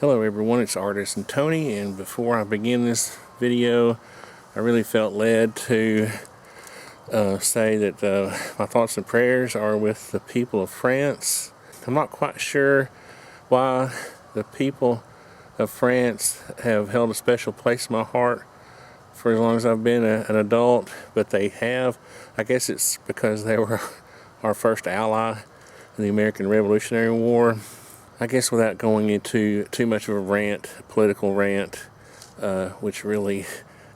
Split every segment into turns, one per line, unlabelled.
Hello everyone, it's ArtisanTony, and before I begin this video, I really felt led to say that my thoughts and prayers are with the people of France. I'm not quite sure why the people of France have held a special place in my heart for as long as I've been an adult, but they have. I guess it's because they were our first ally in the American Revolutionary War. I guess without going into too much of a rant, political rant, which really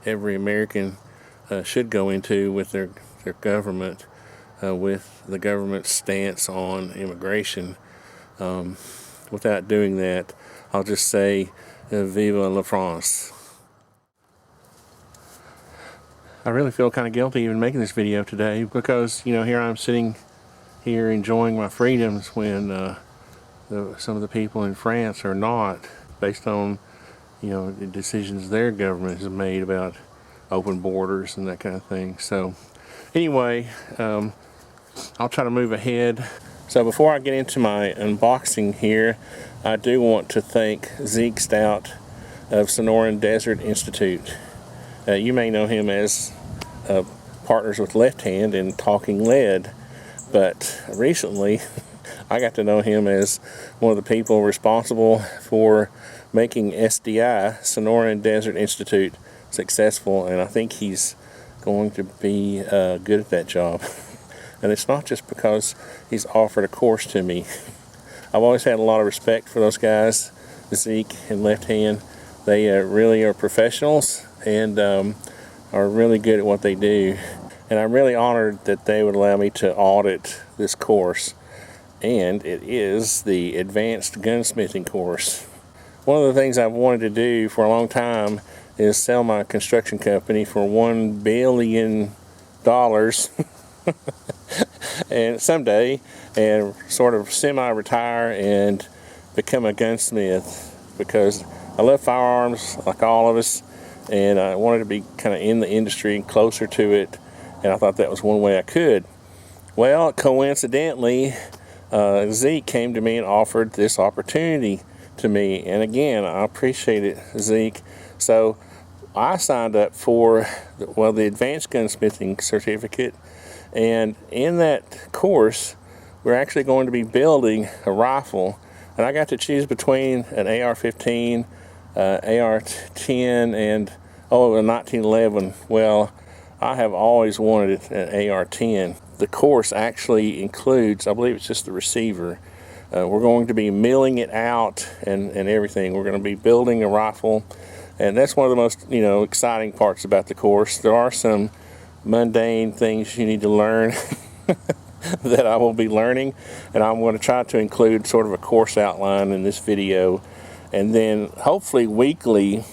every American should go into with their government, with the government's stance on immigration. Without doing that, I'll just say, Vive la France. I really feel kind of guilty even making this video today because, you know, here I'm sitting here enjoying my freedoms when some of the people in France are not, based on, you know, the decisions their government has made about open borders and that kind of thing. So anyway, I'll try to move ahead. So before I get into my unboxing here, I do want to thank Zeke Stout of Sonoran Desert Institute. You may know him as Partners with Left Hand in Talking Lead, but recently I got to know him as one of the people responsible for making SDI, Sonoran Desert Institute, successful, and I think he's going to be good at that job. And it's not just because he's offered a course to me. I've always had a lot of respect for those guys, Zeke and Left Hand. They really are professionals and are really good at what they do. And I'm really honored that they would allow me to audit this course. And it is the advanced gunsmithing course. One of the things I've wanted to do for a long time is sell my construction company for $1 billion and someday, and sort of semi-retire and become a gunsmith, because I love firearms like all of us, and I wanted to be kind of in the industry and closer to it, and I thought that was one way I could. Well, coincidentally, Zeke came to me and offered this opportunity to me, and again, I appreciate it, Zeke. So I signed up for the advanced gunsmithing certificate, and in that course we're actually going to be building a rifle, and I got to choose between an AR-15, AR-10, and a 1911. Well, I have always wanted an AR-10. The course actually includes, I believe it's just the receiver. We're going to be milling it out and everything. We're going to be building a rifle, and that's one of the most, you know, exciting parts about the course. There are some mundane things you need to learn that I will be learning, and I'm going to try to include sort of a course outline in this video, and then hopefully weekly,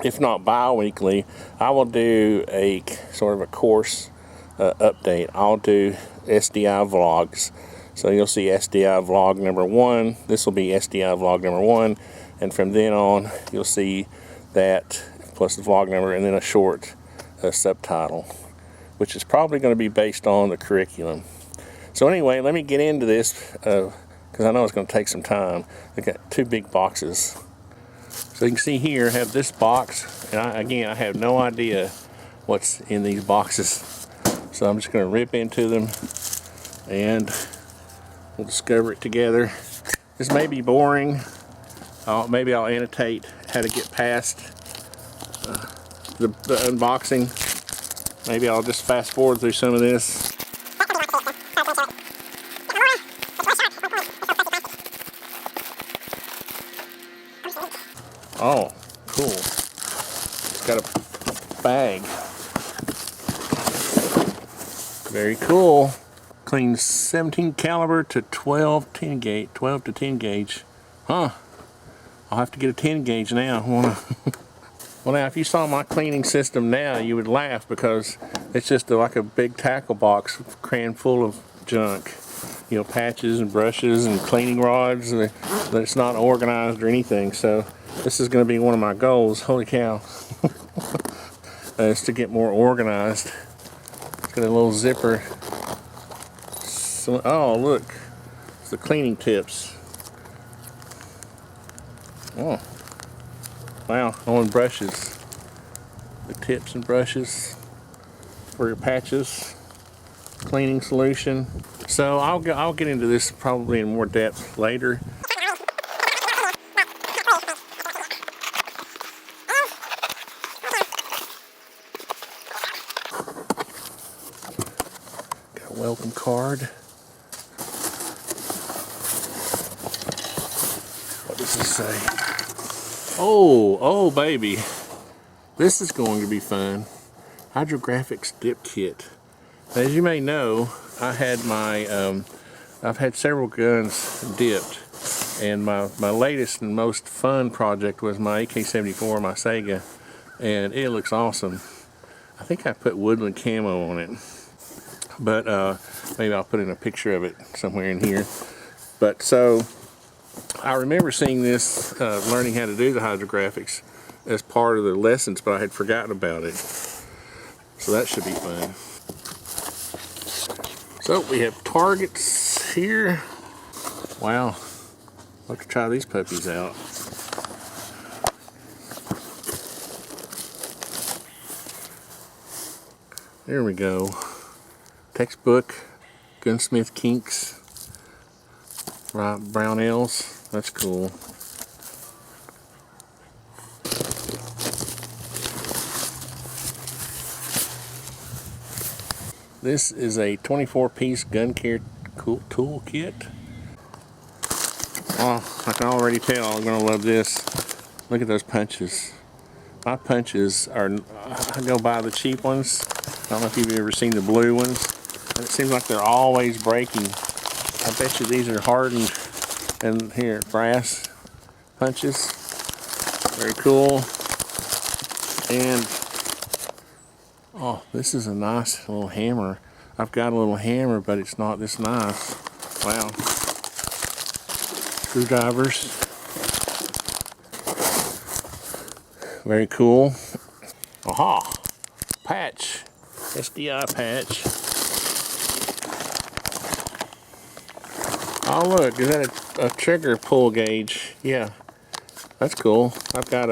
if not bi-weekly, I will do a sort of a course update. I'll do SDI vlogs. So you'll see SDI vlog number 1. This will be SDI vlog number 1, and from then on you'll see that plus the vlog number and then a short subtitle, which is probably going to be based on the curriculum. So anyway, let me get into this because I know it's going to take some time. I've got 2 big boxes. So you can see here I have this box, and I have no idea what's in these boxes. So I'm just going to rip into them and we'll discover it together. This may be boring. Maybe I'll annotate how to get past the unboxing. Maybe I'll just fast forward through some of this. Oh, cool. It's got a bag. Very cool. Clean 17 caliber to 12 to 10 gauge. Huh. I'll have to get a 10 gauge now. Well, now if you saw my cleaning system now, you would laugh because it's just like a big tackle box crammed full of junk. You know, patches and brushes and cleaning rods. It's not organized or anything. So this is going to be one of my goals. Holy cow. Is to get more organized. It's got a little zipper. So, oh, look. It's the cleaning tips. Oh, wow, on brushes. The tips and brushes for your patches, cleaning solution. So I'll get into this probably in more depth later. Got a welcome card. What does this say? Oh baby, this is going to be fun. Hydrographics dip kit. As you may know, I had my I've had several guns dipped, and my latest and most fun project was my AK-74, my Sega, and it looks awesome. I think I put woodland camo on it, but maybe I'll put in a picture of it somewhere in here. But so I remember seeing this, learning how to do the hydrographics as part of the lessons, but I had forgotten about it. So that should be fun. So we have targets here. Wow, let's try these puppies out. There we go. Textbook, gunsmith kinks, right, Brownells. That's cool. This is a 24-piece gun care tool kit. Oh, I can already tell I'm gonna love this. Look at those punches. My punches are, I go buy the cheap ones. I don't know if you've ever seen the blue ones. It seems like they're always breaking. I bet you these are hardened, and here, brass punches. Very cool. And oh, this is a nice little hammer. I've got a little hammer, but it's not this nice. Wow. Screwdrivers. Very cool. Aha! Patch. SDI patch. Oh look, is that a trigger pull gauge? Yeah. That's cool. I've got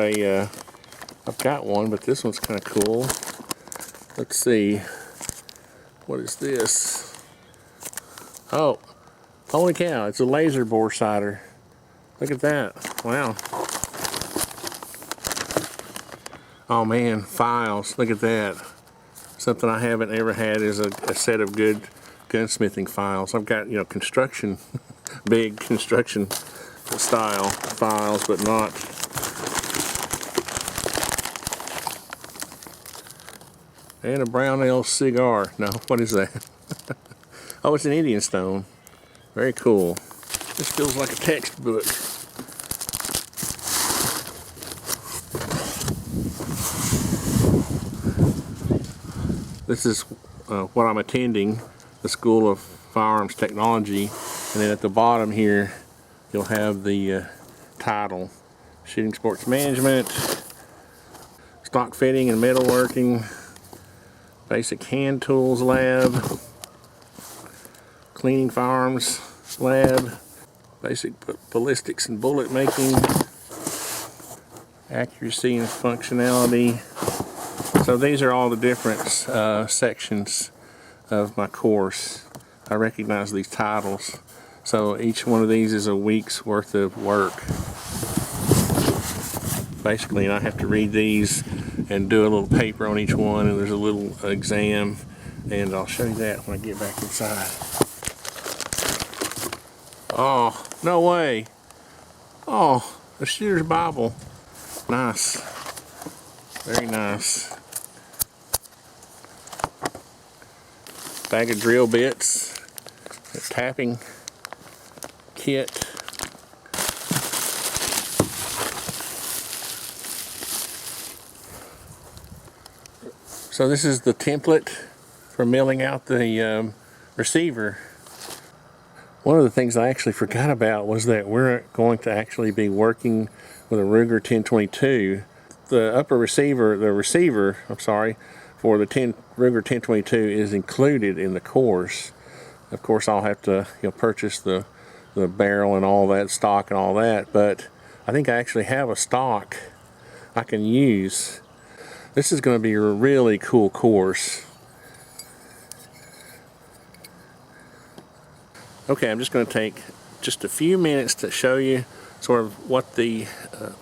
one, but this one's kind of cool. Let's see. What is this? Oh, holy cow, it's a laser bore sighter. Look at that. Wow. Oh man, files. Look at that. Something I haven't ever had is a set of good gunsmithing files. I've got, construction, big construction style files, but not. And a Brownell cigar. No, what is that? Oh, it's an Indian stone. Very cool. This feels like a textbook. This is what I'm attending, the School of Firearms Technology. And then at the bottom here, you'll have the title. Shooting Sports Management, Stock Fitting and Metalworking, Basic Hand Tools Lab, Cleaning Firearms Lab, Basic Ballistics and Bullet Making, Accuracy and Functionality. So these are all the different sections of my course. I recognize these titles. So each one of these is a week's worth of work. Basically, and I have to read these and do a little paper on each one, and there's a little exam, and I'll show you that when I get back inside. Oh, no way. Oh, a shooter's Bible. Nice. Very nice. Bag of drill bits. A tapping kit. So this is the template for milling out the receiver. One of the things I actually forgot about was that we're going to actually be working with a Ruger 1022. The upper receiver, for the Ruger 1022 is included in the course. Of course, I'll have to purchase the barrel and all that, stock and all that, but I think I actually have a stock I can use. This is going to be a really cool course. Okay, I'm just going to take just a few minutes to show you sort of what the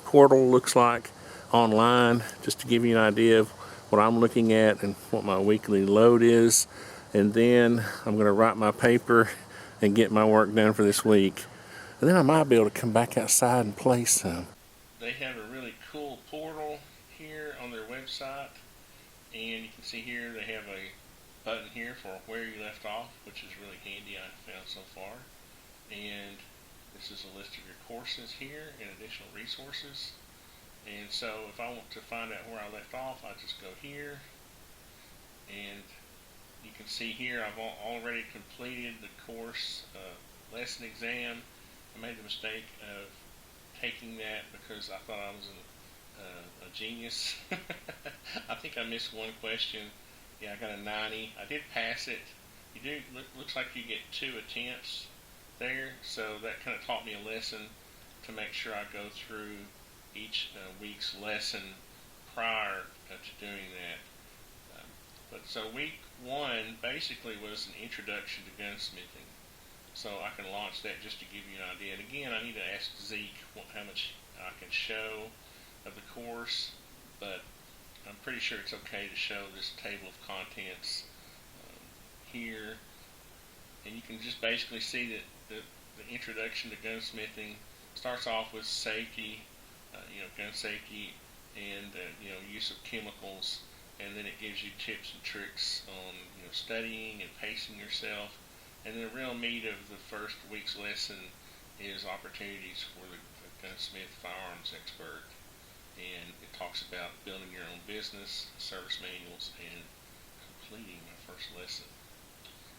portal looks like online, just to give you an idea of what I'm looking at and what my weekly load is. And then I'm going to write my paper and get my work done for this week. And then I might be able to come back outside and play some. They have a really cool portal here on their website. And you can see here they have a button here for where you left off, which is really handy, I found so far. And this is a list of your courses here and additional resources. And so if I want to find out where I left off, I just go here, and you can see here I've already completed the course lesson exam. I made the mistake of taking that because I thought I was a genius. I think I missed one question. Yeah, I got a 90. I did pass it. Looks like you get 2 attempts there, so that kind of taught me a lesson to make sure I go through each week's lesson prior to doing that. But so week 1 basically was an introduction to gunsmithing. So I can launch that just to give you an idea. And again, I need to ask Zeke how much I can show of the course, but I'm pretty sure it's okay to show this table of contents here. And you can just basically see that the introduction to gunsmithing starts off with safety, gun safety, and use of chemicals, and then it gives you tips and tricks on studying and pacing yourself. And the real meat of the first week's lesson is opportunities for the gunsmith firearms expert, and it talks about building your own business, service manuals, and completing my first lesson.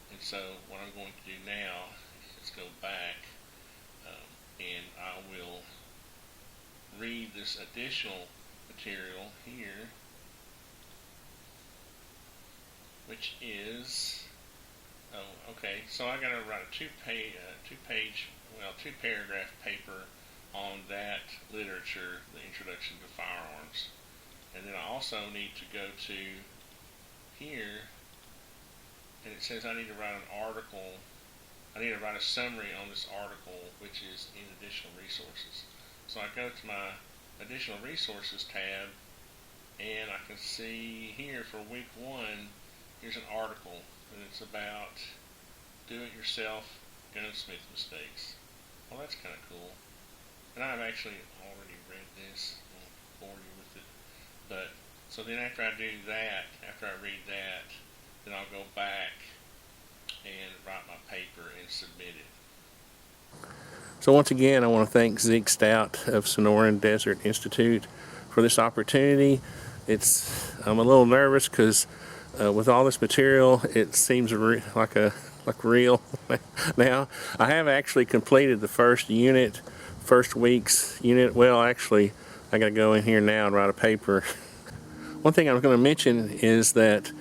And so what I'm going to do now is go back and I will read this additional material here, which is, so I got to write a two paragraph paper on that literature, the introduction to firearms. And then I also need to go to here, and it says I need to write an article. I need to write a summary on this article, which is in additional resources. So I go to my additional resources tab, and I can see here for week 1, here's an article, and it's about do-it-yourself gunsmith mistakes. Well, that's kind of cool. And I've actually already read this. I won't bore you with it. But so then after I do that, after I read that, then I'll go back and write my paper and submit it. So once again, I want to thank Zeke Stout of Sonoran Desert Institute for this opportunity. I'm a little nervous because with all this material, it seems like real. Now, I have actually completed the first week's unit. Well, actually, I got to go in here now and write a paper. One thing I'm going to mention is that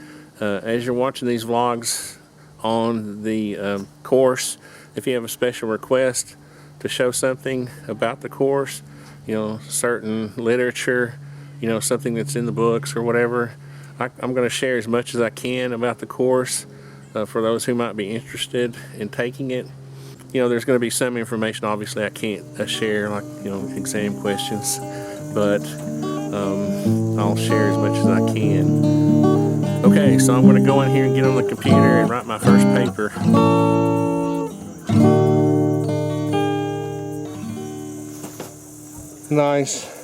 as you're watching these vlogs on the course, if you have a special request to show something about the course, certain literature, something that's in the books or whatever, I'm going to share as much as I can about the course for those who might be interested in taking it. There's going to be some information obviously I can't share, like exam questions, but I'll share as much as I can. Okay, so I'm going to go in here and get on the computer and write my first paper. Nice.